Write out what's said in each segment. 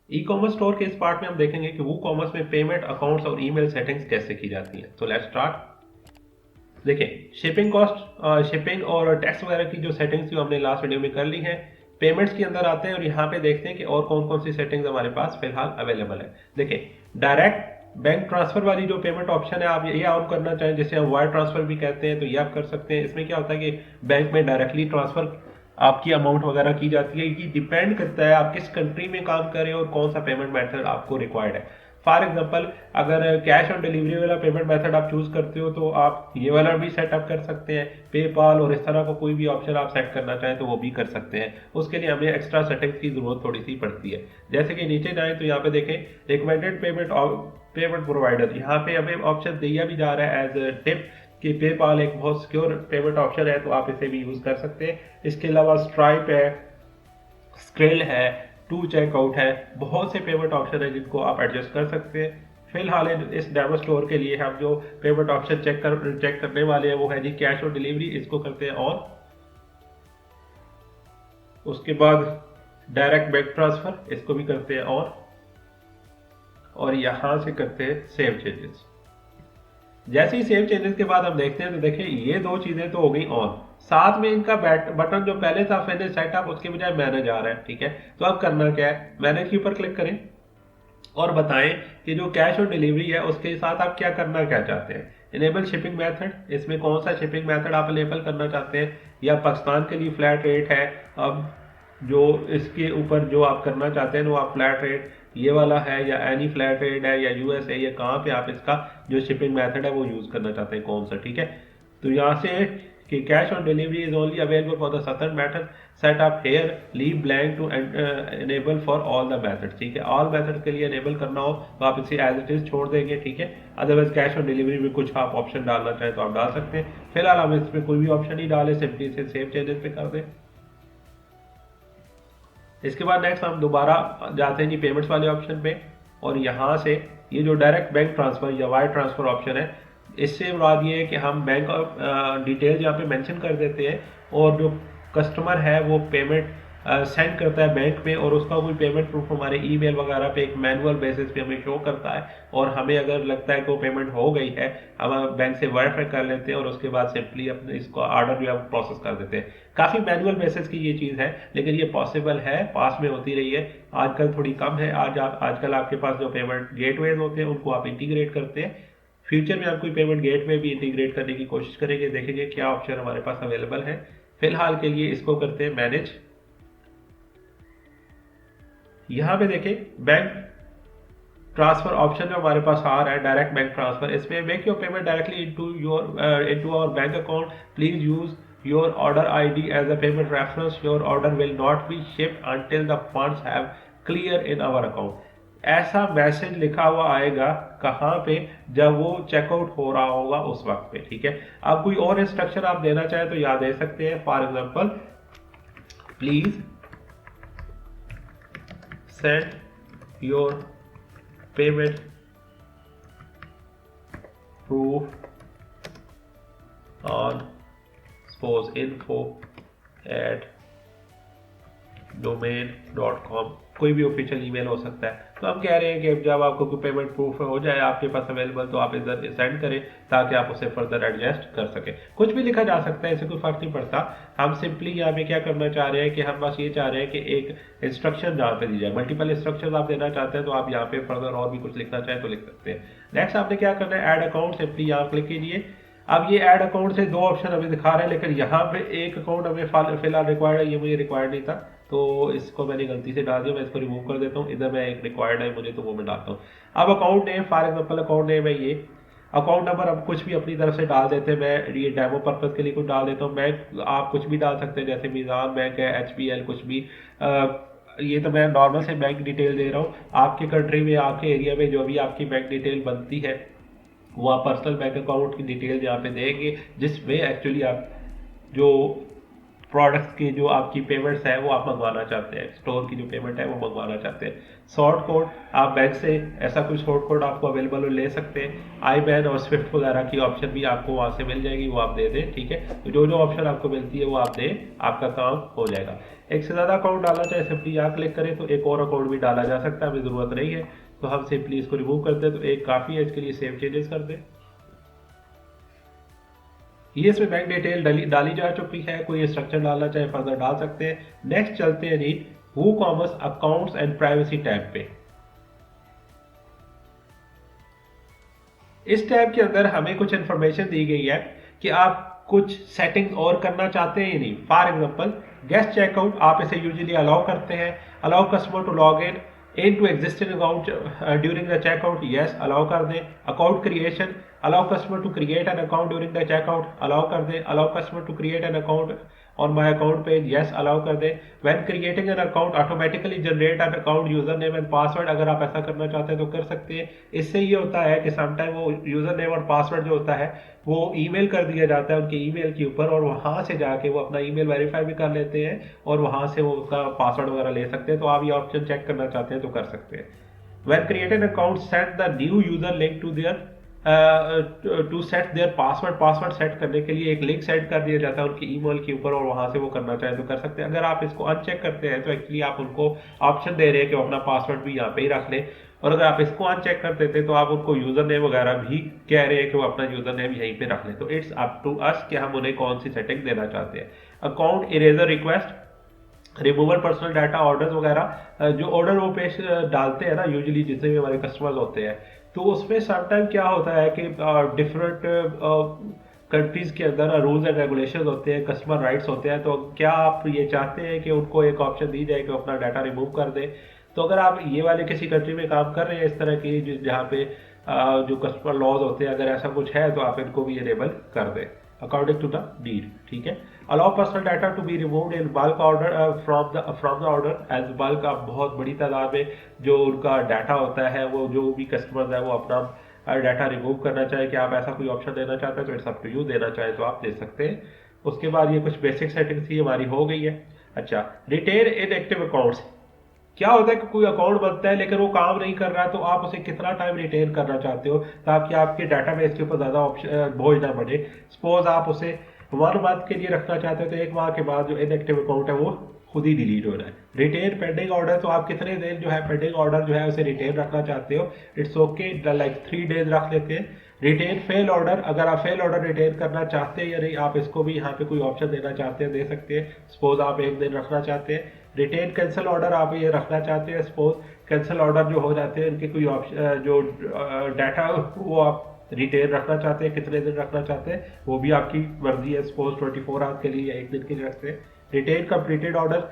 E commerce store के इस part में हम देखेंगे कि वो कॉमर्स में पेमेंट अकाउंट्स और ईमेल सेटिंग्स कैसे की जाती हैं। तो लेट्स स्टार्ट। देखिए, शिपिंग कॉस्ट, शिपिंग और टैक्स वगैरह की जो सेटिंग्स थी वो हमने लास्ट वीडियो में कर ली है। पेमेंट्स के अंदर आते हैं और यहाँ पे देखते हैं कि और कौन कौन सी सेटिंग्स हमारे पास फिलहाल अवेलेबल है। देखिए, डायरेक्ट बैंक ट्रांसफर वाली जो पेमेंट ऑप्शन है, आप ये ऑन करना चाहें, जिसे हम वायर ट्रांसफर भी कहते हैं, तो ये आप कर सकते हैं। इसमें क्या होता है कि बैंक में डायरेक्टली ट्रांसफर आपकी अमाउंट वगैरह की जाती है। ये डिपेंड करता है आप किस कंट्री में काम कर रहे हो और कौन सा पेमेंट मेथड आपको रिक्वायर्ड है। फॉर एग्जाम्पल, अगर कैश ऑन डिलीवरी वाला पेमेंट मेथड आप चूज करते हो तो आप ये वाला भी सेटअप कर सकते हैं। पेपाल और इस तरह का कोई भी ऑप्शन आप सेट करना चाहें तो वो भी कर सकते हैं। उसके लिए हमें एक्स्ट्रा सेटिंग्स की जरूरत थोड़ी सी पड़ती है। जैसे कि नीचे जाएं तो यहाँ पे देखें, रिकमेंडेड पेमेंट प्रोवाइडर, यहाँ पे हमें ऑप्शन दिया भी जा रहा है एज टिप कि पेपाल एक बहुत सिक्योर पेमेंट ऑप्शन है, तो आप इसे भी यूज कर सकते हैं। इसके अलावा स्ट्राइप है, स्क्रिल है, टू चेकआउट है, बहुत से पेमेंट ऑप्शन है जिनको आप एडजस्ट कर सकते हैं। फिलहाल इस डेमो स्टोर के लिए हम जो पेमेंट ऑप्शन चेक करने वाले हैं वो है जी कैश ऑन डिलीवरी, इसको करते हैं ऑन। उसके बाद डायरेक्ट बैंक ट्रांसफर, इसको भी करते हैं ऑन। और यहां से करते हैं सेव चेंजेस। जैसे ही सेव चेंजेस के बाद हम देखते हैं तो देखिए ये दो चीजें तो हो गई ऑन, साथ में इनका बटन जो पहले था फिनिश सेटअप, उसके बजाय मैनेज आ रहा है। ठीक है, तो अब करना क्या है, मैनेज के ऊपर क्लिक करें और बताएं कि जो कैश ऑन डिलीवरी है उसके साथ आप क्या करना क्या चाहते हैं। इनेबल शिपिंग मेथड, इसमें कौन सा शिपिंग मेथड आप इनेबल करना चाहते हैं, या पाकिस्तान के लिए फ्लैट रेट है। अब जो इसके ऊपर जो आप करना चाहते हैं वो आप फ्लैट रेट ये वाला है, या एनी फ्लैट रेट है, या यूएस है, या कहाँ पे आप इसका जो शिपिंग मेथड है वो यूज करना चाहते हैं, कौन सा। ठीक है, तो यहाँ से कि cash on delivery is only available for the certain method, set up here leave blank to enable for all the method. ठीक है, ऑल मेथड के लिए एनेबल करना हो तो आप इसे एज इट इज छोड़ देंगे। ठीक है, अदरवाइज कैश ऑन डिलीवरी में कुछ आप ऑप्शन डालना चाहें तो आप डाल सकते हैं। फिलहाल हम इसमें कोई भी ऑप्शन नहीं डाले, सिंपली इसे सेव चेंजेस पे कर दें। इसके बाद नेक्स्ट हम दोबारा जाते हैं जी पेमेंट्स वाले ऑप्शन पे, और यहाँ से ये जो डायरेक्ट बैंक ट्रांसफर या वायर ट्रांसफर ऑप्शन है, इससे मुराद ये है कि हम बैंक डिटेल्स यहाँ पे मेंशन कर देते हैं, और जो कस्टमर है वो पेमेंट सेंड करता है बैंक में, और उसका कोई पेमेंट प्रूफ हमारे ईमेल वगैरह पे एक मैनुअल बेसिस पे हमें शो करता है। और हमें अगर लगता है कि वो पेमेंट हो गई है, हम बैंक से वेरीफाई कर लेते हैं और उसके बाद सिंपली अपने इसको ऑर्डर जो है प्रोसेस कर देते हैं। काफ़ी मैनुअल बेसिस की ये चीज़ है, लेकिन ये पॉसिबल है, पास में होती रही है। आजकल थोड़ी कम है। आजकल आपके पास जो पेमेंट गेटवेज होते हैं उनको आप इंटीग्रेट करते हैं। फ्यूचर में आप कोई पेमेंट गेटवे भी इंटीग्रेट करने की कोशिश करेंगे, देखेंगे क्या ऑप्शन हमारे पास अवेलेबल है। फिलहाल के लिए इसको करते हैं मैनेज। यहाँ पे देखें बैंक ट्रांसफर ऑप्शन जो हमारे पास आ रहा है, डायरेक्ट बैंक ट्रांसफर, इसमें make your payment directly into our bank account, please use your order ID as a payment reference, your order will not be shipped until the funds have clear in our account. ऐसा message लिखा हुआ आएगा कहाँ पे, जब वो checkout हो रहा होगा उस वक्त पे। ठीक है, अब कोई और इंस्ट्रक्शन आप देना चाहें तो याद दे सकते हैं। For example, please send your payment proof on suppose info at domain.com, कोई भी ऑफिशियल ईमेल हो सकता है। तो हम कह रहे हैं कि जब आपको कोई पेमेंट प्रूफ हो जाए आपके पास अवेलेबल, तो आप इधर सेंड करें ताकि आप उसे फर्दर एडजस्ट कर सकें। कुछ भी लिखा जा सकता है, इससे कोई फर्क नहीं पड़ता। हम सिंपली यहाँ पे क्या करना चाह रहे हैं कि हम बस ये चाह रहे हैं कि एक इंस्ट्रक्शन जहाँ पे दी जाए। मल्टीपल इंस्ट्रक्शन आप देना चाहते हैं तो आप यहाँ पे फर्दर और भी कुछ लिखना चाहें तो लिख सकते हैं। नेक्स्ट आपने क्या करना है, ऐड अकाउंट, सिंपली यहाँ क्लिक कीजिए। अब ये ऐड अकाउंट से दो ऑप्शन हमें दिखा रहे हैं, लेकिन यहाँ पे एक अकाउंट हमें फिलहाल रिक्वायर्ड है, ये मुझे रिक्वायर्ड नहीं था, तो इसको मैंने गलती से डाल दिया। मैं इसको रिमूव कर देता हूँ। इधर मैं एक रिक्वायर्ड है मुझे, तो वो मैं डालता हूँ। अब account name, for example account name है ये। अकाउंट नंबर अब कुछ भी अपनी तरफ से डाल देते हैं, मैं ये डेमो पर्पज के लिए कुछ डाल देता हूँ। बैंक आप कुछ भी डाल सकते हैं, जैसे मीज़ान बैंक है, HBL, कुछ भी। ये तो मैं नॉर्मल से बैंक डिटेल दे रहा हूँ। आपके कंट्री में, आपके एरिया में जो भी आपकी बैंक डिटेल बनती है वो आप पर्सनल बैंक अकाउंट की डिटेल यहाँ पे देंगे, जिसमें एक्चुअली आप जो प्रोडक्ट्स की जो आपकी पेमेंट्स है वो आप मंगवाना चाहते हैं, स्टोर की जो पेमेंट है वो मंगवाना चाहते हैं। शॉर्ट कोड आप बैंक से ऐसा कोई शॉर्ट कोड आपको अवेलेबल हो ले सकते हैं। आई बैन और स्विफ्ट वगैरह की ऑप्शन भी आपको वहाँ से मिल जाएगी, वो आप दे दें, ठीक है। तो जो जो ऑप्शन आपको मिलती है वो आप दें, आपका काम हो जाएगा। एक से ज़्यादा अकाउंट डालना चाहे सिंपली यहाँ क्लिक करें तो एक और अकाउंट भी डाला जा सकता है, हमें ज़रूरत नहीं है तो हम सिंपली इसको रिमूव करते हैं, तो एक काफ़ी है, इसके लिए सेव चेंजेस कर दें। ये इसमें बैंक डिटेल डाली जा चुकी है, कोई स्ट्रक्चर डालना चाहे फर्दर डाल सकते हैं। नेक्स्ट चलते हैं जी WooCommerce accounts and privacy tab पे। इस टैब के अंदर हमें कुछ इंफॉर्मेशन दी गई है कि आप कुछ सेटिंग्स और करना चाहते हैं या नहीं। फॉर एग्जांपल गेस्ट चेकआउट आप इसे यूजुअली अलाउ करते हैं, allow customer to log in to existing account during the checkout, yes allow कर दें। Account creation allow customer to create an account during the checkout, allow कर दें। Allow customer to create an account on my account page, yes allow कर दें। When creating an account automatically generate an account user name and password, अगर आप ऐसा करना चाहते हैं तो कर सकते हैं। इससे ये होता है कि समटाइम वो यूजर नेम और पासवर्ड जो होता है वो ईमेल कर दिया जाता है उनके ईमेल के ऊपर, और वहां से जाके वो अपना ईमेल वेरीफाई भी कर लेते हैं और वहां से वो उसका पासवर्ड वगैरह ले सकते हैं। तो आप ये ऑप्शन चेक करना चाहते हैं तो कर सकते हैं। When create an account, set the new user link to their to set their password set करने के लिए एक लिंक सेट कर दिया जाता है उनकी ईमेल के ऊपर, और वहां से वो करना चाहे तो कर सकते हैं। अगर आप इसको अनचेक करते हैं तो एक्चुअली आप उनको ऑप्शन दे रहे हैं कि वो अपना पासवर्ड भी यहाँ पे ही रख लें, और अगर आप इसको अनचेक कर देते तो आप उनको यूजर नेम वगैरह भी कह रहे हैं कि वो अपना यूजर नेम यहीं पे रख लें। तो इट्स अप टू अस कि हम उन्हें कौन सी सेटिंग देना चाहते हैं। Account eraser request, removal personal data, orders वगैरह, जो ऑर्डर वो पेश डालते हैं ना यूजुअली जितने भी हमारे कस्टमर्स होते हैं, तो उसमें समटाइम क्या होता है कि डिफरेंट कंट्रीज के अंदर रूल्स एंड रेगुलेशंस होते हैं, कस्टमर राइट्स होते हैं। तो क्या आप ये चाहते हैं कि उनको एक ऑप्शन दी जाए कि वो अपना डाटा रिमूव कर दें? तो अगर आप ये वाले किसी कंट्री में काम कर रहे हैं इस तरह की जहाँ पे जो कस्टमर लॉज होते हैं, अगर ऐसा कुछ है तो आप इनको भी इनेबल कर दें अकॉर्डिंग टू द नीड, ठीक है। Allow personal data to be removed in bulk order from the order as bulk, आप बहुत बड़ी तादाद में जो उनका डाटा होता है वो जो भी कस्टमर्स है वो अपना डाटा रिमूव करना चाहे, कि आप ऐसा कोई ऑप्शन देना चाहते हैं तो इट्स अप टू यू, देना चाहे तो आप दे सकते हैं। उसके बाद ये कुछ बेसिक सेटिंग्स थी हमारी हो गई है। अच्छा, रिटेन इन एक्टिव अकाउंट्स, क्या होता है कि कोई अकाउंट बनता है लेकिन वो काम नहीं कर रहा, तो आप उसे कितना टाइम रिटेन करना चाहते हो ताकि आपके डाटाबेस के ऊपर ज़्यादा ऑप्शन बोझ ना बढ़े। सपोज आप उसे 1 मंथ के लिए रखना चाहते हो तो 1 माह के बाद जो इनएक्टिव अकाउंट है वो खुद ही डिलीट हो रहा है। रिटेन पेंडिंग ऑर्डर, तो आप कितने दिन जो है पेंडिंग ऑर्डर जो है उसे रिटेन रखना चाहते हो, इट्स ओके, लाइक 3 डेज रख लेते हैं। रिटेन फेल ऑर्डर, अगर आप फेल ऑर्डर रिटेन करना चाहते हैं या नहीं, आप इसको भी यहाँ पे कोई ऑप्शन देना चाहते हैं दे सकते हैं। सपोज आप 1 दिन रखना चाहते हैं। रिटेन कैंसिल ऑर्डर, आप ये रखना चाहते हैं, सपोज कैंसिल ऑर्डर जो हो जाते हैं उनके कोई ऑप्शन जो डाटा वो आप रिटेन रखना चाहते हैं, कितने दिन रखना चाहते हैं वो भी आपकी मर्जी है। सपोज 24 आवर्स के लिए या 1 दिन के लिए रखते हैं। रिटेन कंप्लीटेड ऑर्डर,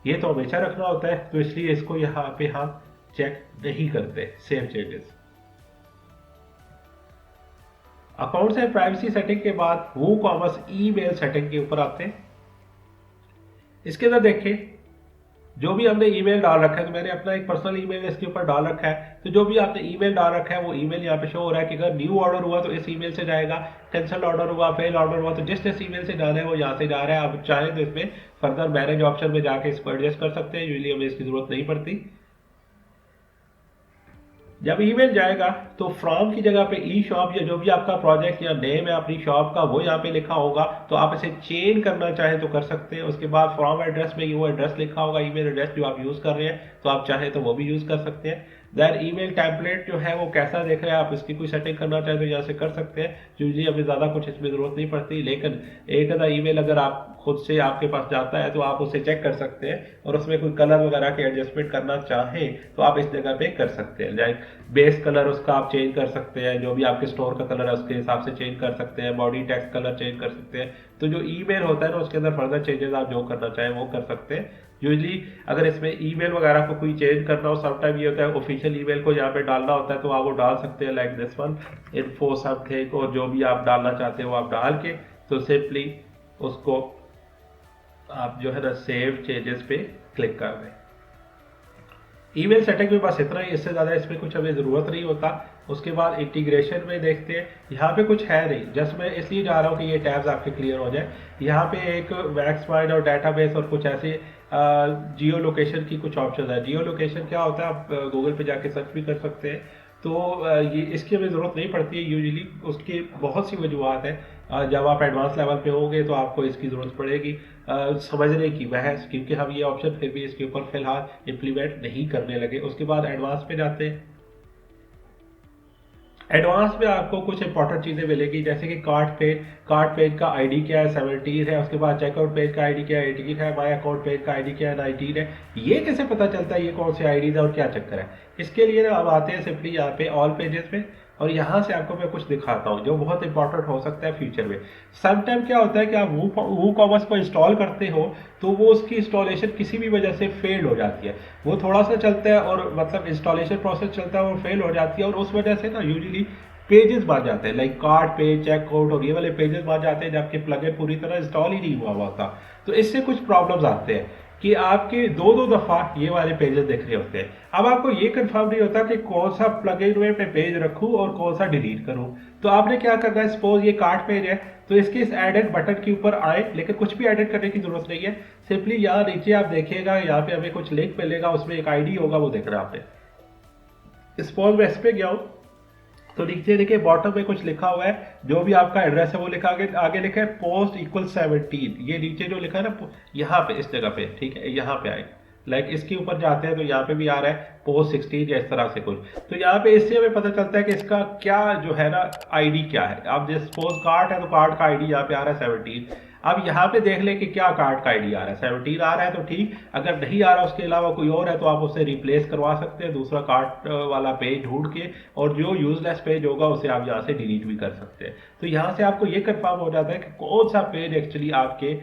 ये तो हमेशा रखना होता है तो इसलिए इसको यहाँ पे हम चेक नहीं करते। Save changes. Accounts and privacy setting के बाद वूकॉमर्स ईमेल सेटिंग के ऊपर आते हैं। इसके अंदर देखिए जो भी हमने ईमेल डाल रखा है, तो मैंने अपना एक पर्सनल ईमेल इसके ऊपर डाल रखा है, तो जो भी आपने ईमेल डाल रखा है वो ईमेल यहाँ पे शो हो रहा है कि अगर न्यू ऑर्डर हुआ तो इस ईमेल से जाएगा, कैंसिल ऑर्डर हुआ, फेल ऑर्डर हुआ तो जिस ईमेल से जाना है वो यहाँ से जा रहा है। आप चाहें तो इसमें फर्दर मैनेज ऑप्शन में जाके इसको एडजस्ट कर सकते हैं, यूजली हमें इसकी जरूरत नहीं पड़ती। जब ईमेल जाएगा तो फ्रॉम की जगह पे ई शॉप या जो भी आपका प्रोजेक्ट या नेम है अपनी शॉप का वो यहाँ पे लिखा होगा, तो आप इसे चेंज करना चाहें तो कर सकते हैं। उसके बाद फ्रॉम एड्रेस में वो एड्रेस लिखा होगा, ईमेल एड्रेस जो आप यूज कर रहे हैं, तो आप चाहें तो वो भी यूज कर सकते हैं। देन ईमेल टेम्पलेट जो है वो कैसा देख रहे हैं, आप इसकी कोई सेटिंग करना चाहें तो यहाँ से कर सकते हैं। यूजली हमें ज़्यादा कुछ इसमें ज़रूरत नहीं पड़ती, लेकिन एक आधा ईमेल अगर आप खुद से आपके पास जाता है तो आप उसे चेक कर सकते हैं, और उसमें कोई कलर वगैरह के एडजस्टमेंट करना चाहें तो आप इस जगह पे कर सकते हैं। लाइक बेस कलर उसका आप चेंज कर सकते हैं, जो भी आपके स्टोर का कलर है उसके हिसाब से चेंज कर सकते हैं, बॉडी टेक्स्ट कलर चेंज कर सकते हैं। तो जो ईमेल होता है ना उसके अंदर फर्दर चेंजेस आप जो करना चाहें वो कर सकते हैं। यूजली अगर इसमें ईमेल वगैरह को कोई चेंज करना हो, समटाइम ये होता है ऑफिशियल ईमेल को यहाँ पे डालना होता है, तो आप वो डाल सकते हैं like this one info something, और जो भी आप डालना चाहते हैं वो आप डाल के तो सिंपली उसको आप जो है ना सेव चेंजेस पे क्लिक कर दें। ईमेल सेटिंग में बस इतना ही, इससे ज़्यादा इसमें कुछ हमें ज़रूरत नहीं होता। उसके बाद इंटीग्रेशन में देखते हैं, यहाँ पे कुछ है नहीं, जस्ट मैं इसलिए जा रहा हूँ कि ये टैब्स आपके क्लियर हो जाए। यहाँ पे एक मैक्समाइंड और डाटाबेस और कुछ ऐसे जियो लोकेशन की कुछ ऑप्शन है। जियो लोकेशन क्या होता है, आप गूगल पे जाके सर्च भी कर सकते हैं। तो ये इसकी हमें ज़रूरत नहीं पड़ती है यूजुअली, उसकी बहुत सी वजूहत है। जब आप एडवांस लेवल पे होंगे तो आपको इसकी ज़रूरत पड़ेगी समझने की बहस, क्योंकि हम ये ऑप्शन फिर भी इसके ऊपर फिलहाल इम्प्लीमेंट नहीं करने लगे। उसके बाद एडवांस पे जाते हैं। एडवांस में आपको कुछ इंपॉर्टेंट चीज़ें मिलेगी, जैसे कि कार्ड पेज का आईडी क्या है, 17 है। उसके बाद चेकआउट पेज का आईडी क्या है, 18 है। माई अकाउंट पेज का आईडी क्या है, 19 है। ये कैसे पता चलता है ये कौन से आईडी है और क्या चक्कर है? इसके लिए ना अब आते हैं सिंपली यहाँ पे ऑल पेजेस पे, और यहाँ से आपको मैं कुछ दिखाता हूँ जो बहुत इंपॉर्टेंट हो सकता है फ्यूचर में। समटाइम क्या होता है कि आप वो कॉमर्स को इंस्टॉल करते हो तो वो उसकी इंस्टॉलेशन किसी भी वजह से फेल हो जाती है। वो थोड़ा सा चलता है और मतलब इंस्टॉलेशन प्रोसेस चलता है और फेल हो जाती है, और उस वजह से ना यूजुअली पेजेस बन जाते हैं, लाइक कार्ड पेज, चेकआउट और ये वाले पेजेस बन जाते हैं जबकि प्लगइन पूरी तरह इंस्टॉल ही नहीं हुआ होता। तो इससे कुछ प्रॉब्लम्स आते हैं कि आपके दो दो दफा ये वाले पेजेस दिख रहे होते हैं। अब आपको ये कंफर्म नहीं होता कि कौन सा प्लगइन में मैं पेज रखूं और कौन सा डिलीट करूं। तो आपने क्या करना है, सपोज ये कार्ड पेज है तो इसके इस एडिट बटन के ऊपर आए, लेकिन कुछ भी एडिट करने की जरूरत नहीं है। सिंपली यहाँ नीचे आप देखिएगा, यहाँ पे हमें कुछ लिंक मिलेगा, उसमें एक आईडी होगा, वो देख रहे हैं आपने। सपोज मैं इस पे गया हूँ तो नीचे देखिए बॉटम में कुछ लिखा हुआ है, जो भी आपका एड्रेस है वो लिखा, आगे लिखा है पोस्ट इक्वल 17। ये नीचे जो लिखा है ना यहाँ पे इस जगह पे, ठीक है, यहाँ पे आए, लाइक इसके ऊपर जाते हैं तो यहाँ पे भी आ रहा है पोस्ट 16 या इस तरह से कुछ। तो यहाँ पे इससे हमें पता चलता है कि इसका क्या जो है ना आईडी क्या है। अब जैसे सपोज कार्ड है तो कार्ड का आईडी यहाँ पे आ रहा है 17। अब यहाँ पे देख ले कि क्या कार्ड का आईडी आ रहा है, 17 आ रहा है तो ठीक, अगर नहीं आ रहा उसके अलावा कोई और है तो आप उससे रिप्लेस करवा सकते हैं दूसरा कार्ड वाला पेज ढूंढ के, और जो यूजलेस पेज होगा उसे आप यहाँ से डिलीट भी कर सकते हैं। तो यहाँ से आपको ये कंफर्म हो जाता है कि कौन सा पेज एक्चुअली आपके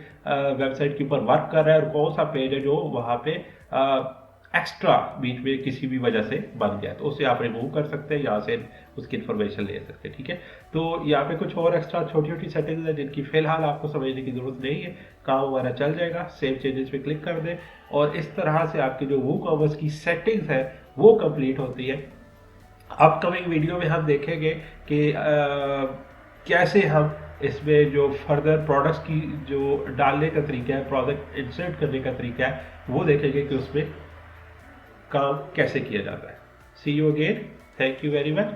वेबसाइट के ऊपर वर्क कर रहा है और कौन सा पेज है जो वहाँ पे एक्स्ट्रा बीच में किसी भी वजह से बन गया, तो उसे आप रिमूव कर सकते हैं, यहाँ से उसकी इन्फॉर्मेशन ले सकते हैं। ठीक है, तो यहाँ पे कुछ और एक्स्ट्रा छोटी छोटी सेटिंग्स है जिनकी फिलहाल आपको समझने की जरूरत नहीं है, काम हमारा चल जाएगा। सेव चेंजेस पे क्लिक कर दें और इस तरह से आपकी जो वूकॉमर्स की सेटिंग्स है वो कंप्लीट होती है। अपकमिंग वीडियो में हम देखेंगे कि कैसे हम इसमें जो फर्दर प्रोडक्ट्स की जो डालने का तरीका है, प्रोडक्ट इंसर्ट करने का तरीका है, वो देखेंगे कि उसमें काम कैसे किया जाता है। See you again, thank you very much.